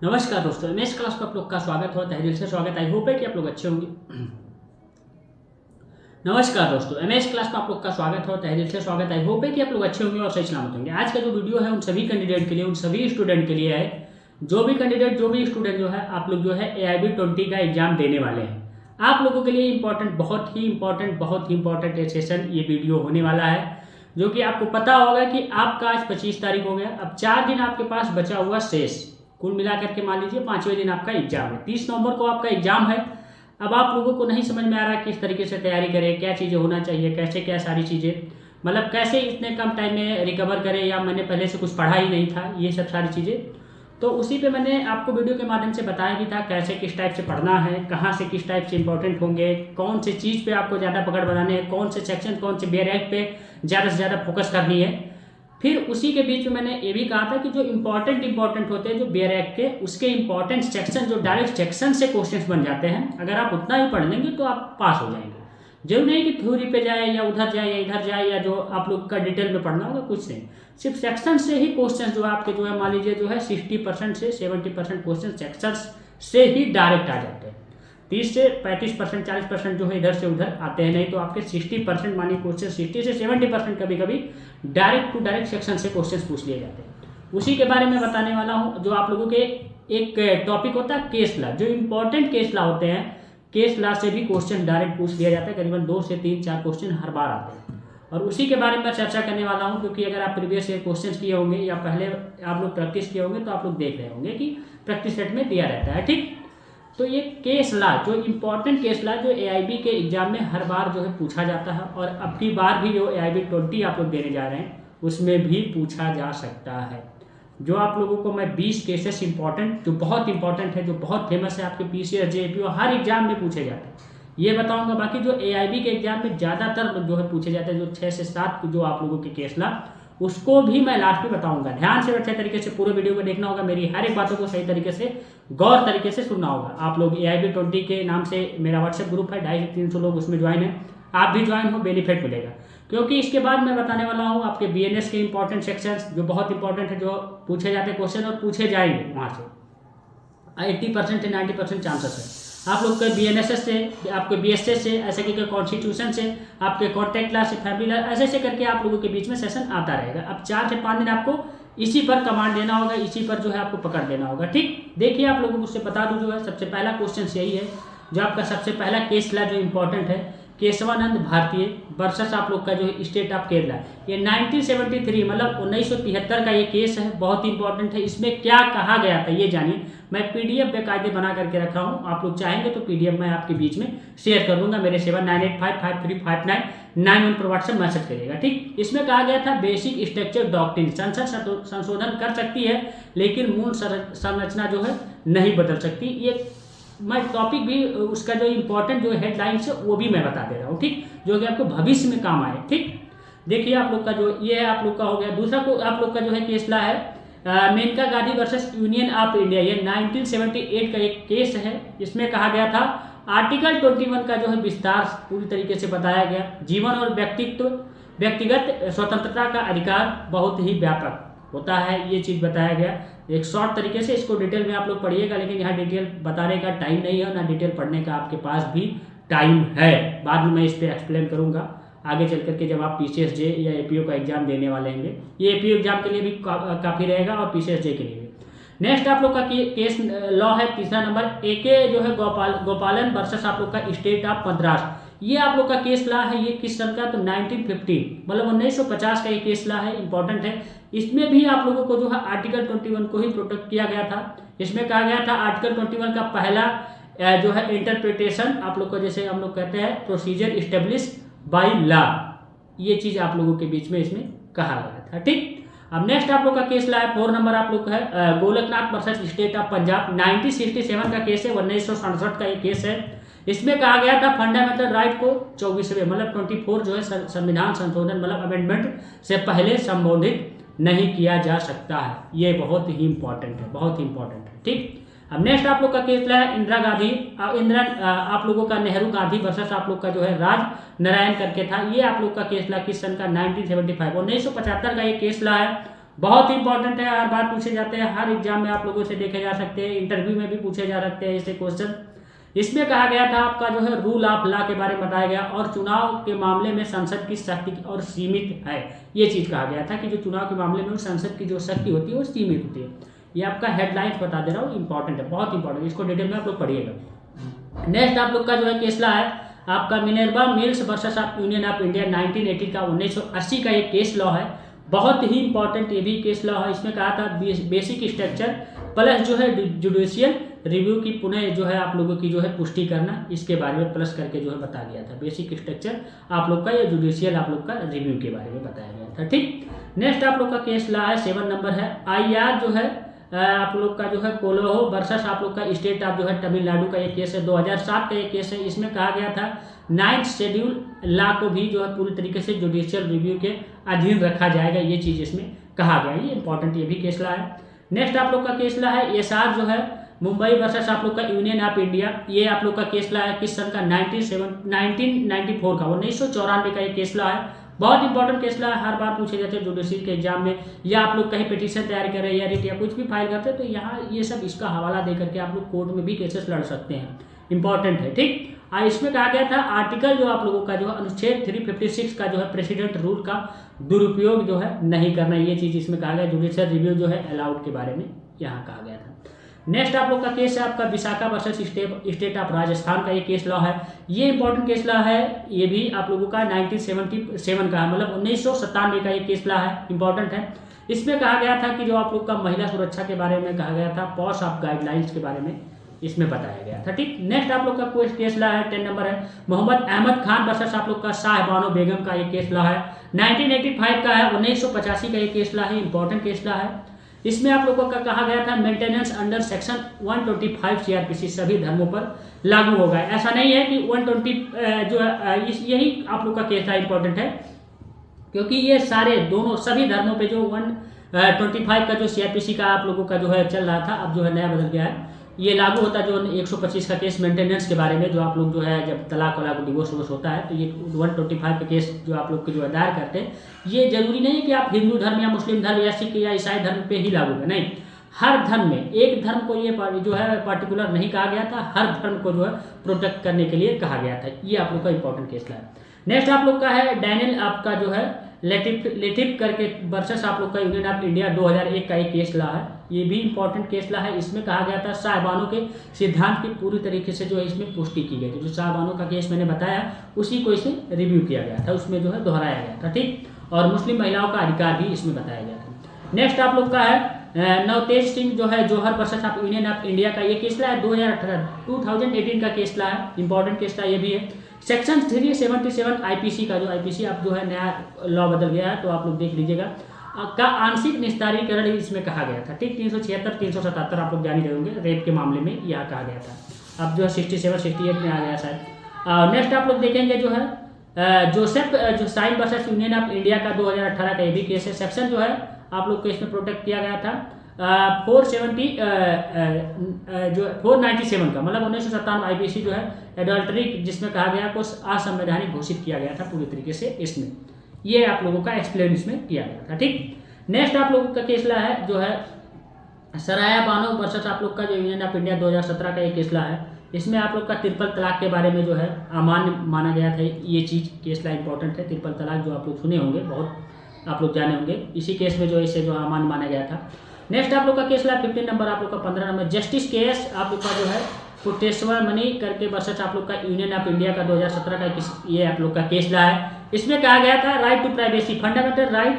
नमस्कार दोस्तों, MS class पर आप लोग का स्वागत हो। तहे दिल से स्वागत। आई होप है कि आप लोग अच्छे होंगे। नमस्कार दोस्तों, एमएस क्लास में आप लोग का स्वागत हो। तहे दिल से स्वागत। आई होप है कि आप लोग अच्छे होंगे और सही सलामत होंगे। आज का जो वीडियो है उन सभी कैंडिडेट के लिए, उन सभी स्टूडेंट के लिए है जो भी कैंडिडेट, जो भी स्टूडेंट जो है आप लोग जो है AIB 20 का एग्जाम देने वाले हैं। आप लोगों के लिए इंपॉर्टेंट, बहुत ही इंपॉर्टेंट ये सेशन, ये वीडियो होने वाला है। जो कि आपको पता होगा कि आपका आज 25 तारीख हो गया। अब 4 दिन आपके पास बचा हुआ शेष, कुल मिलाकर के मान लीजिए 5वें दिन आपका एग्जाम है। 30 नवंबर को आपका एग्जाम है। अब आप लोगों को नहीं समझ में आ रहा किस तरीके से तैयारी करें, क्या चीज़ें होना चाहिए, कैसे क्या सारी चीज़ें, मतलब कैसे इतने कम टाइम में रिकवर करें, या मैंने पहले से कुछ पढ़ा ही नहीं था, ये सब सारी चीज़ें। तो उसी पे मैंने आपको वीडियो के माध्यम से बताया भी था कैसे किस टाइप से पढ़ना है, कहाँ से किस टाइप से इंपॉर्टेंट होंगे, कौन से चीज़ पे आपको ज़्यादा पकड़ बनाने हैं, कौन से सेक्शन, कौन से बेरेक पे ज़्यादा से ज़्यादा फोकस करनी है। फिर उसी के बीच में मैंने ये भी कहा था कि जो इंपॉर्टेंट होते हैं जो बेरेक के, उसके इंपॉर्टेंट सेक्शन, जो डायरेक्ट सेक्शन से क्वेश्चंस बन जाते हैं, अगर आप उतना ही पढ़ लेंगे तो आप पास हो जाएंगे। जरूर नहीं कि थ्योरी पे जाए या उधर जाए या इधर जाए, या जो आप लोग का डिटेल में पढ़ना होगा, कुछ नहीं। सिर्फ सेक्शन से ही क्वेश्चन जो है आपके जो है मान लीजिए जो है 60% से 70% क्वेश्चन सेक्शन से ही डायरेक्ट आ जाते हैं। 30 से 35%, 40% जो है इधर से उधर आते हैं। नहीं तो आपके 60% मानिए क्वेश्चन, 60 से 70% कभी कभी डायरेक्ट टू डायरेक्ट सेक्शन से क्वेश्चन पूछ लिए जाते हैं। उसी के बारे में बताने वाला हूँ। जो आप लोगों के एक टॉपिक होता है केस लॉ, जो इंपॉर्टेंट केस लॉ होते हैं, केस लॉ से भी क्वेश्चन डायरेक्ट पूछ लिया जाता है। करीबन 2 से 3-4 क्वेश्चन हर बार आते हैं, और उसी के बारे में मैं चर्चा करने वाला हूं। क्योंकि अगर आप प्रीवियस ईयर क्वेश्चंस किए होंगे या पहले आप लोग प्रैक्टिस किए होंगे, तो आप लोग देख रहे होंगे कि प्रैक्टिस सेट में दिया रहता है। ठीक, तो ये केस लॉ, जो इंपॉर्टेंट केस लॉ, जो AIB के एग्जाम में हर बार जो है पूछा जाता है, और अब की बार भी जो AIB 20 आप लोग देने जा रहे हैं उसमें भी पूछा जा सकता है। जो आप लोगों को मैं 20 केसेस इंपॉर्टेंट, जो बहुत इंपॉर्टेंट है, जो बहुत फेमस है, आपके PCS, JPO हर एग्जाम में पूछे जाते हैं, ये बताऊंगा। बाकी जो AIB के एग्जाम में ज़्यादातर जो है पूछे जाते हैं, जो 6 से 7 जो आप लोगों के केस ला, उसको भी मैं लास्ट में बताऊंगा। ध्यान से अच्छे तरीके से पूरे वीडियो को देखना होगा। मेरी हर एक बातों को सही तरीके से, गौर तरीके से सुनना होगा। आप लोग AIB 20 के नाम से मेरा व्हाट्सएप ग्रुप है, 250-300 लोग उसमें ज्वाइन है। आप भी ज्वाइन हो, बेनिफिट मिलेगा। क्योंकि इसके बाद मैं बताने वाला हूँ आपके BNS के इंपॉर्टेंट सेक्शंस, जो बहुत इंपॉर्टेंट है, जो पूछे जाते हैं क्वेश्चन और पूछे जाएंगे वहाँ से। 80% से 90% चांसेस है। आप लोग के BNSS से, आपके BSS से, ऐसे करके कॉन्स्टिट्यूशन से, आपके कॉन्टैक्ट क्लास से, फैमिली क्लास, ऐसे ऐसे करके आप लोगों के बीच में सेशन आता रहेगा। अब 4 से 5 दिन आपको इसी पर कमांड देना होगा, इसी पर जो है आपको पकड़ देना होगा। ठीक, देखिए आप लोगों को उससे बता दूं, जो है सबसे पहला क्वेश्चन यही है। जो आपका सबसे पहला केस ला जो इंपॉर्टेंट है, केशवानंद भारतीय वर्सेस आप लोग का जो है स्टेट ऑफ केरला। ये 1973 मतलब 1973 का ये केस है, बहुत इंपॉर्टेंट है। इसमें क्या कहा गया था ये जानिए। मैं PDF बेकायदे बना करके रखा हूँ, आप लोग चाहेंगे तो PDF मैं आपके बीच में शेयर कर दूंगा। मेरे 7985535991 पर व्हाट्सएप मैसेज करिएगा। ठीक, इसमें कहा गया था बेसिक स्ट्रक्चर डॉक्ट्रिन, संसद संशोधन कर सकती है लेकिन मूल संरचना जो है नहीं बदल सकती। ये मैं टॉपिक भी उसका जो इंपॉर्टेंट जो हेडलाइंस है वो भी मैं बता दे रहा हूँ। ठीक, जो कि आपको भविष्य में काम आए। ठीक, देखिए आप लोग का जो ये है, आप लोग का हो गया। दूसरा को आप लोग का जो है केस ला है Maneka Gandhi versus Union of India. ये 1978 का एक केस है। इसमें कहा गया था आर्टिकल 21 का जो है विस्तार पूरी तरीके से बताया गया। जीवन और व्यक्तिगत स्वतंत्रता का अधिकार बहुत ही व्यापक होता है, ये चीज़ बताया गया एक शॉर्ट तरीके से। इसको डिटेल में आप लोग पढ़िएगा, लेकिन यहाँ डिटेल बताने का टाइम नहीं है, ना डिटेल पढ़ने का आपके पास भी टाइम है। बाद में मैं इस पर एक्सप्लेन करूँगा आगे चल करके, जब आप PCSJ या APO का एग्जाम देने वाले होंगे। ये APO एग्जाम के लिए भी काफ़ी रहेगा और PCSJ के लिए भी। नेक्स्ट आप लोग का केस लॉ है तीसरा नंबर, AK जो है गोपालन वर्सेस आप लोग का स्टेट ऑफ मद्रास। ये आप लोग का केस लॉ है। ये किस सन का, तो 1950 मतलब 1950 का ये केस लॉ है, इंपॉर्टेंट है। इसमें भी आप लोगों को जो है आर्टिकल 21 को ही प्रोटेक्ट किया गया था। इसमें कहा गया था आर्टिकल 21 का पहला जो है इंटरप्रिटेशन, आप लोग को जैसे हम लोग कहते हैं प्रोसीजर इस्टेब्लिश बाय लॉ, ये चीज आप लोगों के बीच में इसमें कहा गया था। ठीक, अब नेक्स्ट आप लोग का केस ला है 4 नंबर आप लोग का है Golaknath versus state of Punjab. 1967 का केस है, 1967 का ये केस है। इसमें कहा गया था फंडामेंटल राइट को 24वें मतलब 24 जो है संविधान संशोधन मतलब अमेंडमेंट से पहले संबोधित नहीं किया जा सकता है। ये बहुत ही इंपॉर्टेंट है, बहुत ही इंपॉर्टेंट है। ठीक, अब नेक्स्ट आप लोग का केस है इंदिरा गांधी, आप लोगों का नेहरू गांधी वर्सेस आप लोग का जो है राज नारायण करके था। ये आप लोग का केस ला किस सन का, 1975 1975 का ये केस ला है। बहुत ही इंपॉर्टेंट है, हर बार पूछे जाते हैं, हर एग्जाम में आप लोगों से देखे जा सकते हैं, इंटरव्यू में भी पूछे जा सकते हैं ऐसे क्वेश्चन। इसमें कहा गया था आपका जो है रूल ऑफ लॉ के बारे में बताया गया, और चुनाव के मामले में संसद की शक्ति और सीमित है, ये चीज कहा गया था कि जो चुनाव के मामले में संसद की जो शक्ति होती है वो सीमित होती है। ये आपका हेडलाइंस बता दे रहा हूँ, इंपॉर्टेंट है, बहुत इंपॉर्टेंट, इसको डिटेल में आप लोग पढ़िएगा। नेक्स्ट आप लोग का जो है केसला है आपका Minerva mills versus of Union of India 1980 का 1980 का एक केस लॉ है, बहुत ही इंपॉर्टेंट ये भी केस लॉ है। इसमें कहा था बेसिक स्ट्रक्चर प्लस जो है जुडिशियल रिव्यू की पुनः जो है आप लोगों की जो है पुष्टि करना, इसके बारे में प्लस करके जो है बता गया था। बेसिक स्ट्रक्चर आप लोग का या जुडिशियल आप लोग का रिव्यू के बारे में बताया गया था। ठीक, नेक्स्ट आप लोग का केस ला है 7 नंबर है IR जो है आप लोग का जो है कोलोहो वर्सेस आप लोग का स्टेट ऑफ जो है तमिलनाडु का ये केस है, 2007 का ये केस है। इसमें कहा गया था 9th शेड्यूल लॉ को भी जो है पूरी तरीके से जुडिशियल रिव्यू के अधीन रखा जाएगा, ये चीज इसमें कहा गया है, ये इंपॉर्टेंट ये भी केस ला है। नेक्स्ट आप लोग का केस ला है SR जो है मुंबई वर्सेस आप लोग का यूनियन ऑफ इंडिया, ये आप लोग का केस ला है किस सन का 1994 का 1994 का ये केस ला है, बहुत इंपॉर्टेंट केस ला है, हर बार पूछे जाते हैं जुडिशियल के एग्जाम में, या आप लोग कहीं पिटीशन तैयार कर रहे हैं या रिट या कुछ भी फाइल करते हैं तो यहाँ ये सब इसका हवाला दे करके आप लोग कोर्ट में भी केसेस लड़ सकते हैं, इंपॉर्टेंट है। ठीक, इसमें कहा गया था आर्टिकल जो आप लोगों का जो है अनुच्छेद 356 का जो है प्रेसिडेंट रूल का दुरुपयोग जो है नहीं करना, ये चीज इसमें कहा गया, जुडिशियल रिव्यू जो है अलाउड के बारे में यहाँ कहा गया था। नेक्स्ट आप लोग का केस है आपका Vishakha versus state of Rajasthan का ये केस लॉ है, ये इंपॉर्टेंट केस लॉ है, ये भी आप लोगों का 1977 का है, मतलब 1997 का ये केस लॉ है, इंपॉर्टेंट है। इसमें कहा गया था कि जो आप लोग का महिला सुरक्षा के बारे में कहा गया था, पॉश ऑफ गाइडलाइंस के बारे में इसमें बताया गया था। ठीक, नेक्स्ट आप लोग का केस ला है 10 नंबर है मोहम्मद अहमद खान वर्सेस आप लोग का शाह बानो बेगम का ये केस ला है, 1985 का है, 1985 का ये केस ला है, इंपॉर्टेंट केस ला है। इसमें आप लोगों का कहा गया था मेंटेनेंस अंडर सेक्शन 125 CRPC सभी धर्मों पर लागू होगा, ऐसा नहीं है कि 120 जो है यही आप लोग का केस था, इंपॉर्टेंट है क्योंकि ये सारे दोनों सभी धर्मों पे जो 125 का जो CRPC का आप लोगों का जो है चल रहा था, अब जो है नया बदल गया है, ये लागू होता है जो 125 का केस मेंटेनेंस के बारे में, जो आप लोग जो है जब तलाक वलाक डिवोर्स होता है तो ये 125 का केस जो आप लोग के जो दायर करते हैं, ये जरूरी नहीं है कि आप हिंदू धर्म या मुस्लिम धर्म या सिख या ईसाई धर्म पे ही लागू है, नहीं, हर धर्म में, एक धर्म को ये जो है पर्टिकुलर नहीं कहा गया था, हर धर्म को जो है प्रोटेक्ट करने के लिए कहा गया था, ये आप लोग का इंपॉर्टेंट केस है। नेक्स्ट आप लोग का है डैनियल आपका जो है लेटिफ करके वर्सेस आप लोग का यूनियन ऑफ इंडिया 2001 का एक केस ला है, ये भी इंपॉर्टेंट केस ला है। इसमें कहा गया था साहिबानों के सिद्धांत की पूरी तरीके से जो है इसमें पुष्टि की गई थी, जो साहिबानों का केस मैंने बताया उसी को इसमें रिव्यू किया गया था, उसमें जो है दोहराया गया था। ठीक, और मुस्लिम महिलाओं का अधिकार भी इसमें बताया गया था। नेक्स्ट आप लोग का है नवतेज सिंह जो है Johar versus of Union of India का ये केस ला है, 2018 का केस ला है, इंपॉर्टेंट केस ला ये भी है। सेक्शन 377 IPC का जो IPC आप जो है नया लॉ बदल गया है तो आप लोग देख लीजिएगा, का आंशिक निस्तारीकरण इसमें कहा गया था। ठीक, 376 377 आप लोग जान ही होंगे, रेप के मामले में यह कहा गया था, अब जो है 67 68 में आ गया शायद। नेक्स्ट आप लोग देखेंगे जो है जोसेफ जो Shine versus Union of India का 2018 का ये भी केस है, सेक्शन जो है आप लोग को इसमें प्रोटेक्ट किया गया था 497 का, मतलब 1997 IPC जो है एडल्टरी जिसमें कहा गया को असंवैधानिक घोषित किया गया था पूरी तरीके से, इसमें ये आप लोगों का एक्सप्लेन इसमें किया गया था। ठीक, नेक्स्ट आप लोगों का केसला है जो है सराया बानो वर्सेस आप लोग का जो यूनियन ऑफ इंडिया 2017 का एक केसला है, इसमें आप लोग का ट्रिपल तलाक के बारे में जो है अमान्य माना गया था, ये चीज़ केसला इंपॉर्टेंट है। ट्रिपल तलाक जो आप लोग सुने होंगे, बहुत आप लोग जाने होंगे, इसी केस में जो है इसे जो अमान्य माना गया था। नेक्स्ट आप लोग का केस ला 15 नंबर, आप लोग का 15 नंबर जस्टिस केस आप लोग का जो है पुटेश्वर मणि करके वर्सेस आप लोग का यूनियन ऑफ इंडिया का 2017 का ये आप लोग का केस ला है। इसमें कहा गया था right to privacy fundamental right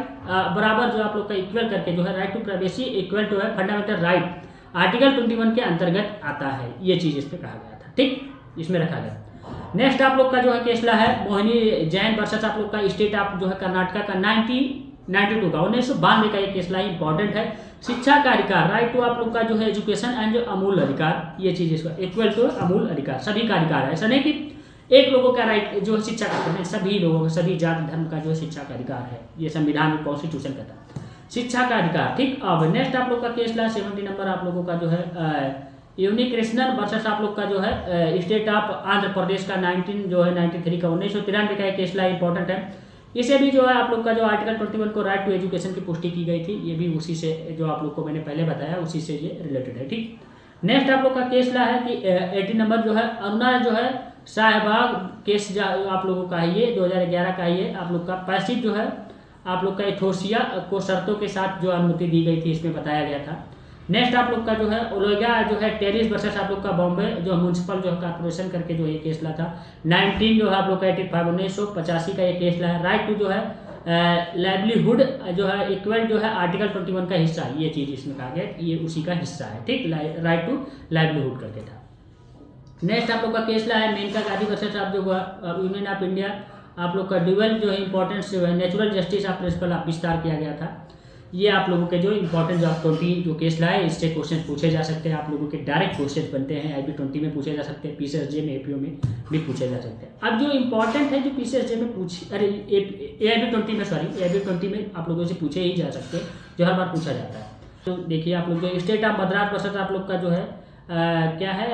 बराबर जो आप लोग का इक्वल करके जो है right to privacy equal to है फंडामेंटल राइट आर्टिकल 21 के अंतर्गत आता है, ये चीज इसमें कहा गया था। ठीक, इसमें रखा गया। नेक्स्ट आप लोग का जो है केस ला है मोहिनी जैन वर्सेस आप लोग का स्टेट ऑफ जो है कर्नाटका का 1992 का 1992 का ये केस ला इंपॉर्टेंट है। शिक्षा का अधिकार राइट टू आप लोग का जो है एजुकेशन एंड जो अमूल अधिकार, ये चीज इसका इक्वल टू अमूल अधिकार, सभी का अधिकार है, ऐसा नहीं कि एक लोगों का राइट जो शिक्षा का अधिकार, सभी लोगों का सभी जाति धर्म का जो है शिक्षा का अधिकार है, ये संविधान में कॉन्स्टिट्यूशन कहता है शिक्षा का अधिकार। ठीक, अब नेक्स्ट आप लोग का केस ला 70 नंबर आप लोगों का जो है यूनिकृष्णन वर्सेस आप लोग का जो है स्टेट ऑफ आंध्र प्रदेश का 93 का 1993 का एक केस ला इंपॉर्टेंट है। इसे भी जो है आप लोग का जो आर्टिकल 21 को राइट टू एजुकेशन की पुष्टि की गई थी, ये भी उसी से जो आप लोग को मैंने पहले बताया उसी से ये रिलेटेड है। ठीक, नेक्स्ट आप लोग का केस ला है कि 80 नंबर जो है अरुणा जो है शाहबाग केस जो आप लोगों का है, ये 2011 का ये आप लोग का पैसिव जो है आप लोग का इथोसिया को शर्तों के साथ जो अनुमति दी गई थी इसमें बताया गया था। नेक्स्ट आप लोग का जो है ओलेगा जो है टेरिस वर्सेस आप लोग का बॉम्बे जो म्यूनसिपल जो है कॉर्पोरेशन करके जो ये केस ला था 19 जो है आप लोग का 1985 का ये केस ला है। राइट टू जो है लाइवलीहुड जो है इक्वल जो है आर्टिकल 21 का हिस्सा है, ये चीज़ इसमें कहा गया ये उसी का हिस्सा है। ठीक, राइट टू लाइवलीहुड करके था। नेक्स्ट आप लोग का केस ला है मेनका गांधी वर्सेस आप जो यूनियन ऑफ इंडिया आप लोग का ड्यूअल जो है इंपॉर्टेंस जो है नेचुरल जस्टिस ऑफ प्रिंसिपल आप विस्तार किया गया था। ये आप लोगों के जो इंपॉर्टेंट जो आप 20 जो केस लाए इससे क्वेश्चन पूछे जा सकते हैं, आप लोगों के डायरेक्ट क्वेश्चन बनते हैं, IB 20 में पूछे जा सकते हैं, PCSJ में APO में भी पूछे जा सकते हैं। अब जो इंपॉर्टेंट है जो PCSJ में AIB 20 में AIB 20 में आप लोगों से पूछे ही जा सकते हैं, जो हर बार पूछा जाता है। तो देखिए आप लोग जो स्टेट ऑफ मद्रास वर्सेस आप लोग का जो है क्या है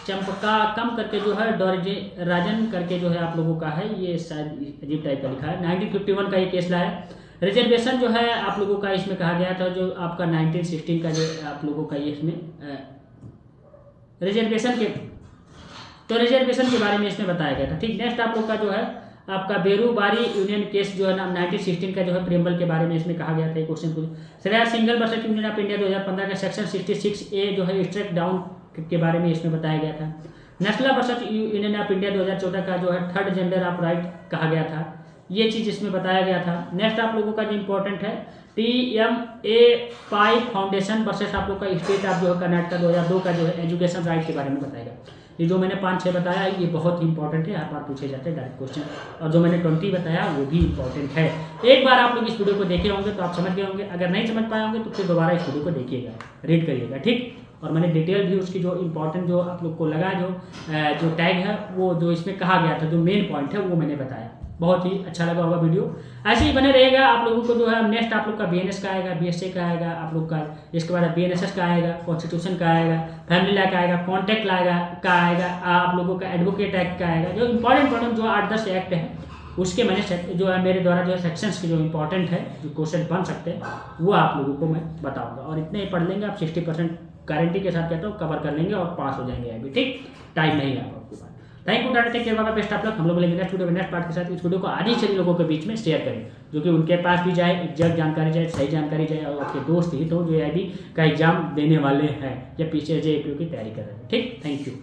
चंपका कम करके जो है राजन करके जो है आप लोगों का है, ये शायद अजीब टाइप का लिखा है। 1951 का ये केस लाया है। रिजर्वेशन जो है आप लोगों का इसमें कहा गया था जो आपका 1916 का जो आप लोगों का ये इसमें रिजर्वेशन के बारे में इसमें बताया गया था। ठीक, नेक्स्ट आप लोग का जो है आपका बेरूबारी यूनियन केस जो है ना 1916 का जो है प्रियम्बल के बारे में इसमें कहा गया था क्वेश्चन पूछ। Shreya single versus Union of India 2015 का सेक्शन 66A जो है स्ट्राइक डाउन के बारे में इसमें बताया गया था। National versus Union of India 2014 का जो है थर्ड जेंडर ऑफ राइट कहा गया था, ये चीज़ इसमें बताया गया था। नेक्स्ट आप लोगों का जो इंपॉर्टेंट है TMA फाउंडेशन वर्सेस आप लोग का स्टेट ऑफ जो है कर्नाटक 2002 का जो है एजुकेशन राइट के बारे में बताएगा। ये जो मैंने 5-6 बताया ये बहुत ही इंपॉर्टेंट है, हर बार पूछे जाते हैं डायरेक्ट क्वेश्चन, और जो मैंने 20 बताया वो भी इंपॉर्टेंट है। एक बार आप लोग इस वीडियो को देखे होंगे तो आप समझ गए होंगे, अगर नहीं समझ पाए होंगे तो फिर दोबारा इस वीडियो को देखिएगा, रीड करिएगा। ठीक, और मैंने डिटेल भी उसकी जो इंपॉर्टेंट जो आप लोग को लगा जो टैग है वो जो इसमें कहा गया था जो मेन पॉइंट है वो मैंने बताया। बहुत ही अच्छा लगा होगा वीडियो, ऐसे ही बने रहेगा। आप लोगों को जो है नेक्स्ट आप लोग का BNS का आएगा, BSA का आएगा आप लोग का, इसके बाद BNSS का आएगा, कॉन्स्टिट्यूशन का आएगा, फैमिली लॉ का आएगा, कॉन्ट्रैक्ट का आएगा, आप लोगों का एडवोकेट एक्ट का आएगा। जो इंपॉर्टेंट जो 8-10 एक्ट है उसके मैंने जो है मेरे द्वारा जो है सेक्शंस के जो इंपॉर्टेंट है जो क्वेश्चन बन सकते हैं वो आप लोगों को मैं बताऊँगा, और इतने ही पढ़ लेंगे आप 60% गारंटी के साथ कहता हूँ कवर कर लेंगे और पास हो जाएंगे अभी। ठीक, टाइम नहीं है आपके पास। Thank you, tata, take care, bye, best of luck. हम लोग लेंगे नेक्स्ट वीडियो में नेक्स्ट पार्ट के साथ। इस वीडियो को आज ही सभी लोगों के बीच में शेयर करें जो कि उनके पास भी जाए, एग्जैक्ट जानकारी जाए, सही जानकारी जाए, और आपके दोस्त ही तो जो IB का एग्जाम देने वाले हैं या PCSJ APO की तैयारी कर रहे हैं। ठीक, थैंक यू।